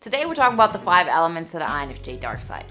Today we're talking about the 5 elements of the INFJ dark side.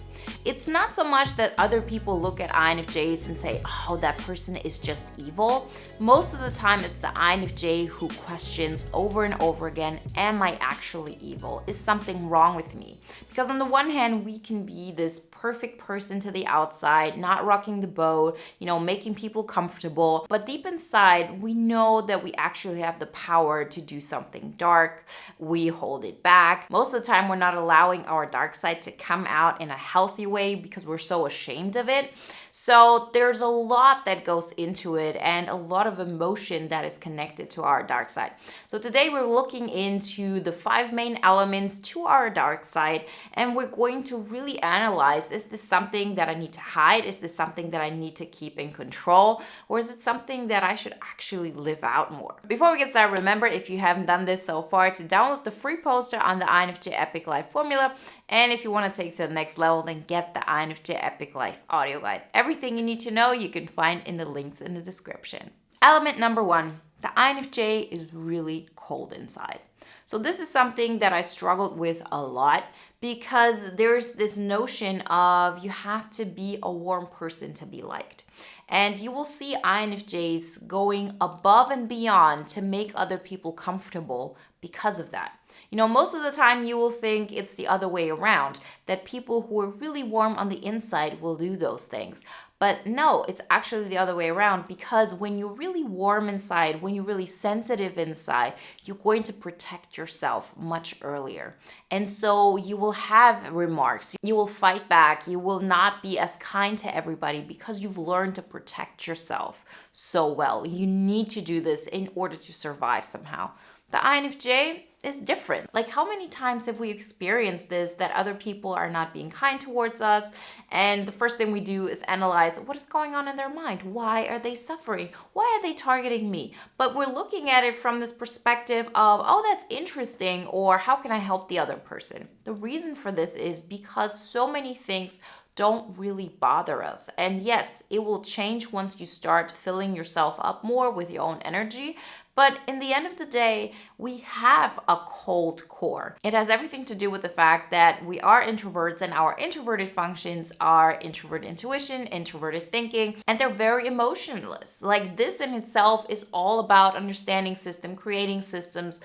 It's not so much that other people look at INFJs and say, oh, that person is just evil. Most of the time it's the INFJ who questions over and over again, am I actually evil? Is something wrong with me? Because on the one hand, we can be this perfect person to the outside, not rocking the boat, making people comfortable. But deep inside, we know that we actually have the power to do something dark. We hold it back. Most of the time, we're not allowing our dark side to come out in a healthy way because we're so ashamed of it. So there's a lot that goes into it and a lot of emotion that is connected to our dark side. So today we're looking into the 5 main elements to our dark side, and we're going to really analyze, is this something that I need to hide? Is this something that I need to keep in control? Or is it something that I should actually live out more? Before we get started, remember, if you haven't done this so far, to download the free poster on the INFJ Epic Life formula. And if you want to take it to the next level, then get the INFJ Epic Life audio guide. Everything you need to know you can find in the links in the description. Element number 1, the INFJ is really cold inside. So this is something that I struggled with a lot because there's this notion of you have to be a warm person to be liked. And you will see INFJs going above and beyond to make other people comfortable because of that. Most of the time you will think it's the other way around, that people who are really warm on the inside will do those things. But no, it's actually the other way around, because when you're really warm inside, when you're really sensitive inside, you're going to protect yourself much earlier. And so you will have remarks, you will fight back, you will not be as kind to everybody because you've learned to protect yourself so well. You need to do this in order to survive somehow. The INFJ is different. Like, how many times have we experienced this, that other people are not being kind towards us, and the first thing we do is analyze what is going on in their mind. Why are they suffering? Why are they targeting me? But we're looking at it from this perspective of, oh, that's interesting, or how can I help the other person? The reason for this is because so many things don't really bother us. And yes, it will change once you start filling yourself up more with your own energy. But in the end of the day, we have a cold core. It has everything to do with the fact that we are introverts, and our introverted functions are introvert intuition, introverted thinking, and they're very emotionless. Like, this in itself is all about understanding system, creating systems,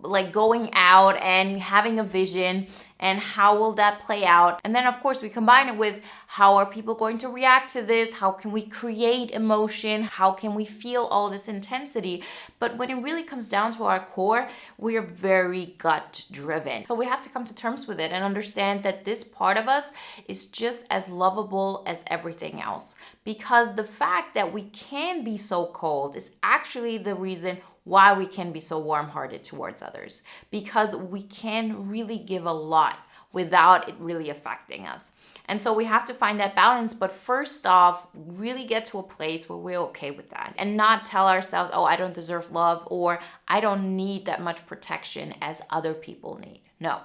like going out and having a vision, and how will that play out? And then of course we combine it with, how are people going to react to this? How can we create emotion? How can we feel all this intensity? But when it really comes down to our core, we are very gut driven. So we have to come to terms with it and understand that this part of us is just as lovable as everything else. Because the fact that we can be so cold is actually the reason why we can be so warm-hearted towards others, because we can really give a lot without it really affecting us. And so we have to find that balance, but first off, really get to a place where we're okay with that and not tell ourselves, oh, I don't deserve love, or I don't need that much protection as other people need. No,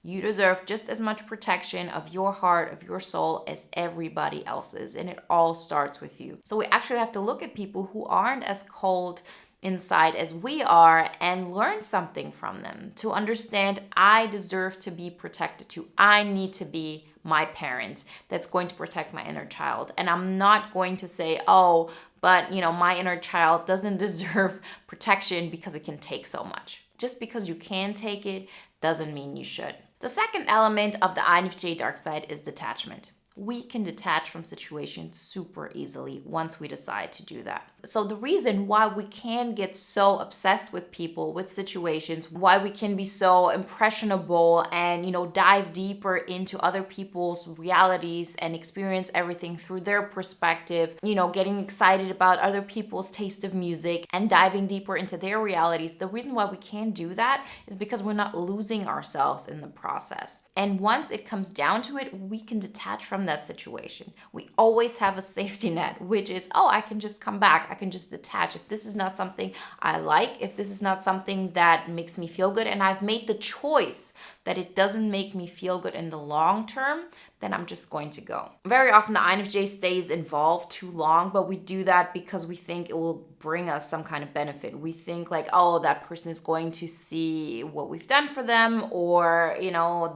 you deserve just as much protection of your heart, of your soul, as everybody else's, and it all starts with you. So we actually have to look at people who aren't as cold inside as we are and learn something from them, to understand, I deserve to be protected too. I need to be my parent that's going to protect my inner child. And I'm not going to say, oh, but my inner child doesn't deserve protection because it can take so much. Just because you can take it doesn't mean you should. The second element of the INFJ dark side is detachment. We can detach from situations super easily once we decide to do that. So the reason why we can get so obsessed with people, with situations, why we can be so impressionable and, dive deeper into other people's realities and experience everything through their perspective, getting excited about other people's taste of music and diving deeper into their realities. The reason why we can do that is because we're not losing ourselves in the process. And once it comes down to it, we can detach from that situation. We always have a safety net, which is, oh, I can just come back. I can just detach. If this is not something I like, if this is not something that makes me feel good, and I've made the choice that it doesn't make me feel good in the long term, then I'm just going to go. Very often the INFJ stays involved too long, but we do that because we think it will bring us some kind of benefit. We think like, oh, that person is going to see what we've done for them, or,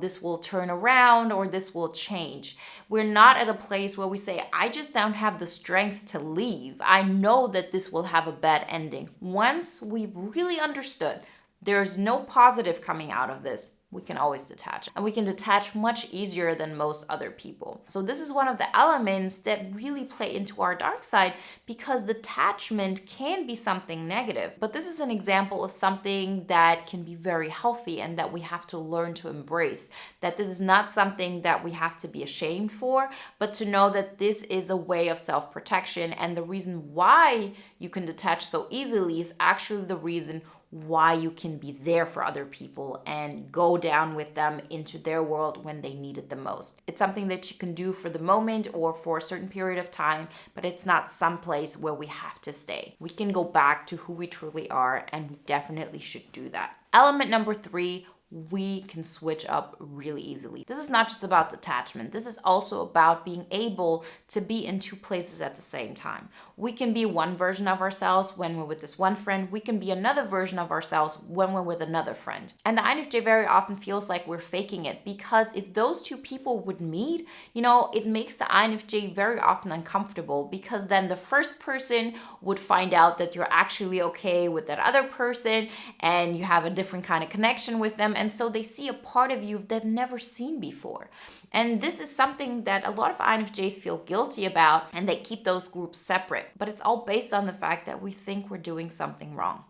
this will turn around, or this will change. We're not at a place where we say, I just don't have the strength to leave. I know that this will have a bad ending. Once we've really understood there's no positive coming out of this, we can always detach. And we can detach much easier than most other people. So this is one of the elements that really play into our dark side, because detachment can be something negative. But this is an example of something that can be very healthy and that we have to learn to embrace. That this is not something that we have to be ashamed for, but to know that this is a way of self-protection. And the reason why you can detach so easily is actually the reason why you can be there for other people and go down with them into their world when they need it the most. It's something that you can do for the moment or for a certain period of time, but it's not someplace where we have to stay. We can go back to who we truly are, and we definitely should do that. Element number 3, we can switch up really easily. This is not just about detachment. This is also about being able to be in two places at the same time. We can be one version of ourselves when we're with this one friend. We can be another version of ourselves when we're with another friend. And the INFJ very often feels like we're faking it, because if those two people would meet, it makes the INFJ very often uncomfortable, because then the first person would find out that you're actually okay with that other person and you have a different kind of connection with them. And so they see a part of you they've never seen before. And this is something that a lot of INFJs feel guilty about, and they keep those groups separate. But it's all based on the fact that we think we're doing something wrong.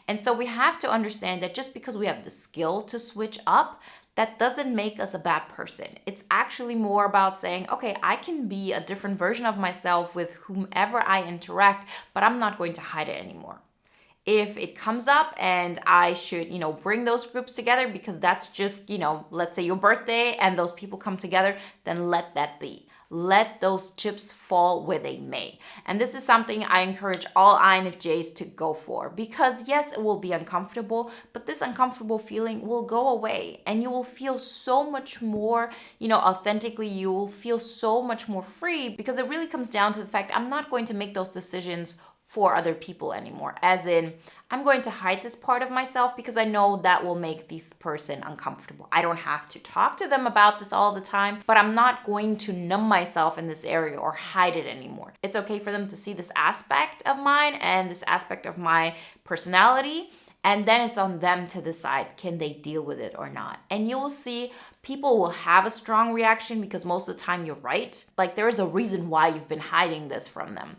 And so we have to understand that just because we have the skill to switch up, that doesn't make us a bad person. It's actually more about saying, okay, I can be a different version of myself with whomever I interact, but I'm not going to hide it anymore. If it comes up and I should, bring those groups together because that's just, let's say your birthday and those people come together, then let that be. Let those chips fall where they may. And this is something I encourage all INFJs to go for, because yes, it will be uncomfortable, but this uncomfortable feeling will go away and you will feel so much more, authentically. You will feel so much more free, because it really comes down to the fact I'm not going to make those decisions for other people anymore. As in, I'm going to hide this part of myself because I know that will make this person uncomfortable. I don't have to talk to them about this all the time, but I'm not going to numb myself in this area or hide it anymore. It's okay for them to see this aspect of mine and this aspect of my personality. And then it's on them to decide, can they deal with it or not? And you will see people will have a strong reaction, because most of the time you're right. Like, there is a reason why you've been hiding this from them.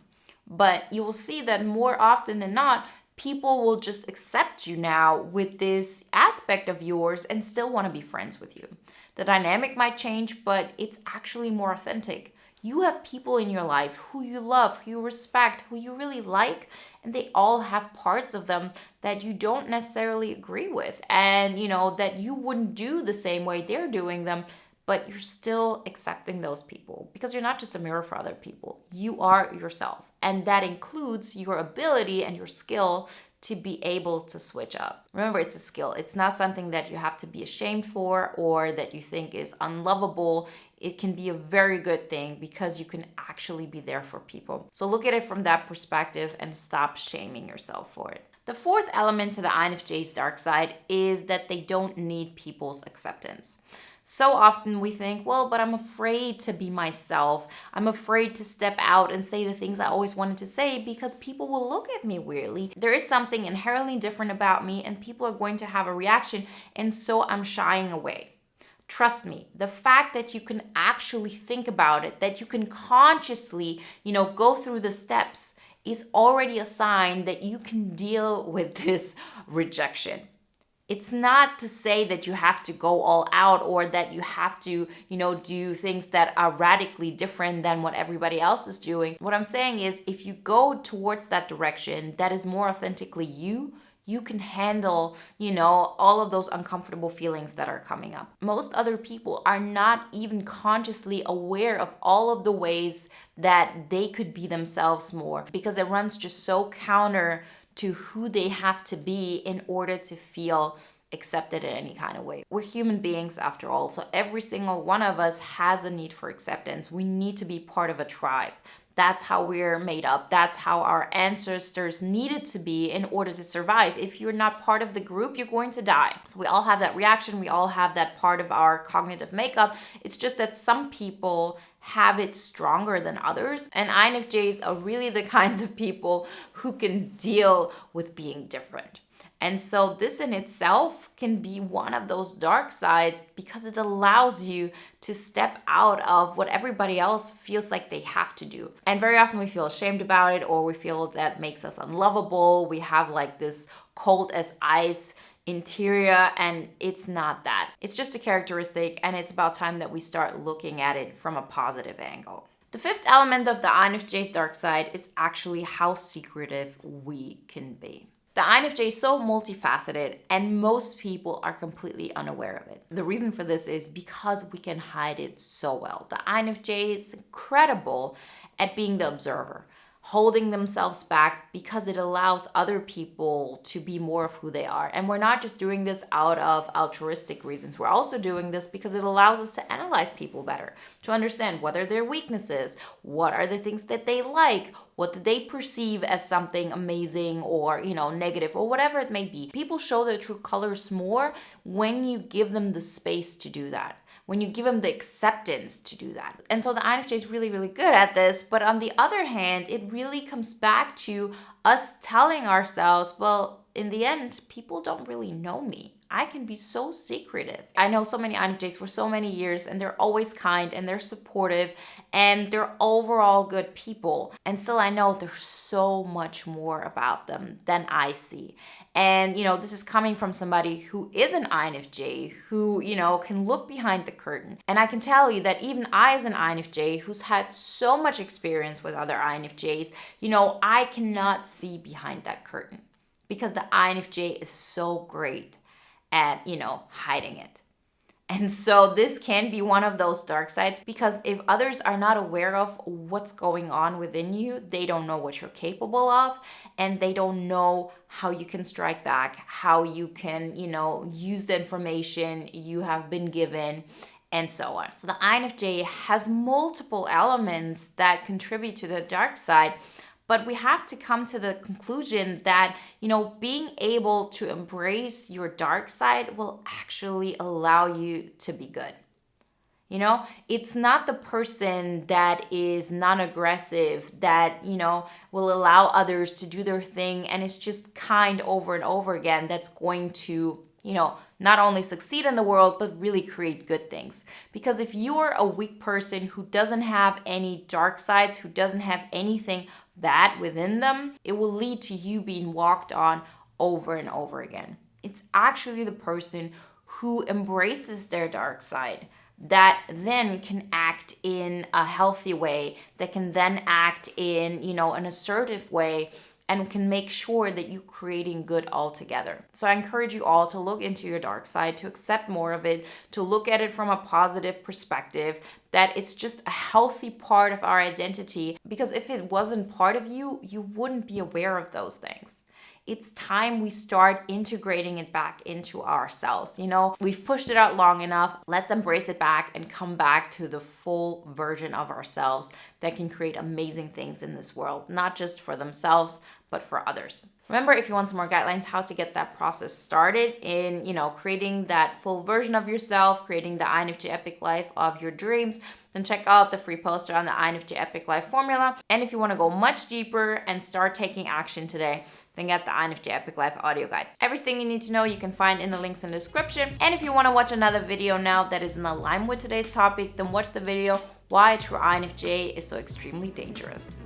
But you will see that more often than not, people will just accept you now with this aspect of yours and still want to be friends with you. The dynamic might change, but it's actually more authentic. You have people in your life who you love, who you respect, who you really like, and they all have parts of them that you don't necessarily agree with, and that you wouldn't do the same way they're doing them. But you're still accepting those people, because you're not just a mirror for other people. You are yourself. And that includes your ability and your skill to be able to switch up. Remember, it's a skill. It's not something that you have to be ashamed for or that you think is unlovable. It can be a very good thing, because you can actually be there for people. So look at it from that perspective and stop shaming yourself for it. The fourth element to the INFJ's dark side is that they don't need people's acceptance. So often we think, well, but I'm afraid to be myself. I'm afraid to step out and say the things I always wanted to say because people will look at me weirdly. There is something inherently different about me and people are going to have a reaction, and so I'm shying away. Trust me, the fact that you can actually think about it, that you can consciously, go through the steps is already a sign that you can deal with this rejection. It's not to say that you have to go all out or that you have to, do things that are radically different than what everybody else is doing. What I'm saying is, if you go towards that direction that is more authentically you can handle, all of those uncomfortable feelings that are coming up. Most other people are not even consciously aware of all of the ways that they could be themselves more, because it runs just so counter to who they have to be in order to feel accepted in any kind of way. We're human beings after all, so every single one of us has a need for acceptance. We need to be part of a tribe. That's how we're made up. That's how our ancestors needed to be in order to survive. If you're not part of the group, you're going to die. So we all have that reaction. We all have that part of our cognitive makeup. It's just that some people have it stronger than others. And INFJs are really the kinds of people who can deal with being different. And so this in itself can be one of those dark sides because it allows you to step out of what everybody else feels like they have to do. And very often we feel ashamed about it, or we feel that makes us unlovable. We have like this cold as ice interior, and it's not that. It's just a characteristic, and it's about time that we start looking at it from a positive angle. The fifth element of the INFJ's dark side is actually how secretive we can be. The INFJ is so multifaceted, and most people are completely unaware of it. The reason for this is because we can hide it so well. The INFJ is incredible at being the observer, holding themselves back because it allows other people to be more of who they are. And we're not just doing this out of altruistic reasons. We're also doing this because it allows us to analyze people better, to understand what are their weaknesses, what are the things that they like, what do they perceive as something amazing or, negative or whatever it may be. People show their true colors more when you give them the space to do that, when you give them the acceptance to do that. And so the INFJ is really, really good at this. But on the other hand, it really comes back to us telling ourselves, well, in the end, people don't really know me. I can be so secretive. I know so many INFJs for so many years, and they're always kind and they're supportive and they're overall good people. And still, I know there's so much more about them than I see. And, this is coming from somebody who is an INFJ, who, can look behind the curtain. And I can tell you that even I, as an INFJ, who's had so much experience with other INFJs, I cannot see behind that curtain because the INFJ is so great at, hiding it. And so this can be one of those dark sides because if others are not aware of what's going on within you, they don't know what you're capable of, and they don't know how you can strike back, how you can, use the information you have been given, and so on. So the INFJ has multiple elements that contribute to the dark side. But we have to come to the conclusion that, being able to embrace your dark side will actually allow you to be good. It's not the person that is non-aggressive, that, will allow others to do their thing and is just kind over and over again that's going to, not only succeed in the world, but really create good things. Because if you are a weak person who doesn't have any dark sides, who doesn't have anything bad within them, it will lead to you being walked on over and over again. It's actually the person who embraces their dark side that then can act in a healthy way, that can then act in, an assertive way, and can make sure that you're creating good altogether. So I encourage you all to look into your dark side, to accept more of it, to look at it from a positive perspective, that it's just a healthy part of our identity. Because if it wasn't part of you, you wouldn't be aware of those things. It's time we start integrating it back into ourselves. We've pushed it out long enough. Let's embrace it back and come back to the full version of ourselves that can create amazing things in this world, not just for themselves, but for others. Remember, if you want some more guidelines how to get that process started in, creating that full version of yourself, creating the INFJ Epic Life of your dreams, then check out the free poster on the INFJ Epic Life formula. And if you want to go much deeper and start taking action today, then get the INFJ Epic Life audio guide. Everything you need to know you can find in the links in the description. And if you want to watch another video now that is in alignment with today's topic, then watch the video Why a True INFJ is So Extremely Dangerous.